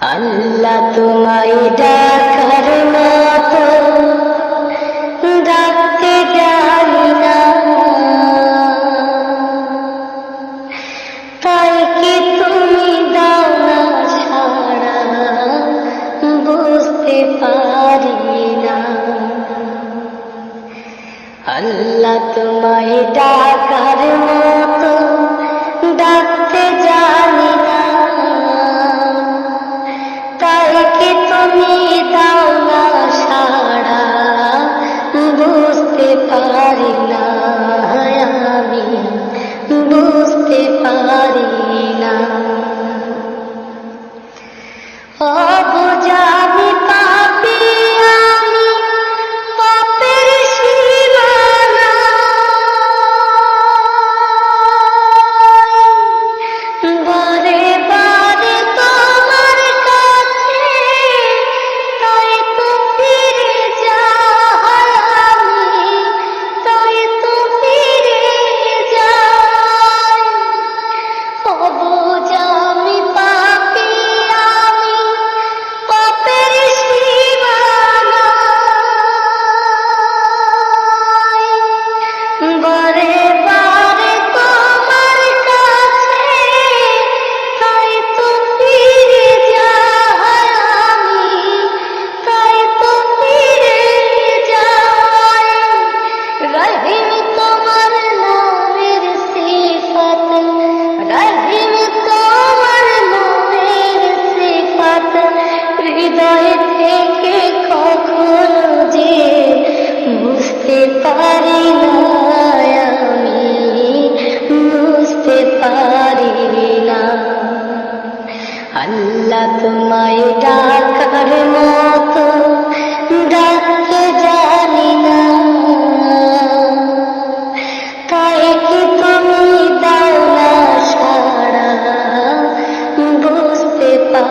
আল্লাহ তোমায় ডাকার মতো ডাকতে জানি না, তাই কি তুমি দাও না ছাড়া বুঝতে পারি না। আল্লাহ তোমায় ডাকার মতো ডাকতে জানি না, তাই কি তুমি দাও না সাড়া বুঝতে পারি না, আমি বুঝতে পারি না। অবুঝা আমি পাপী, আমি পাপের সীমানা, বারে বারে তোমার কাছে তাই তো ফিরে যাই আমি, তাই তো ফিরে যাই। অবুঝা আমি পাপী, আমি পাপের সীমানা, বারে বারে তোমার কাছে তাই তো ফিরে যাই আমি, তাই তো ফিরে যাই। রহিম তোমার নামের সিফাত, রহিম তোমার নামের সিফাত হৃদয় থেকে কখনো যে বুঝতে পারি না, আমি বুঝতে পারি না। আল্লাহ তোমায় ডাকার মতো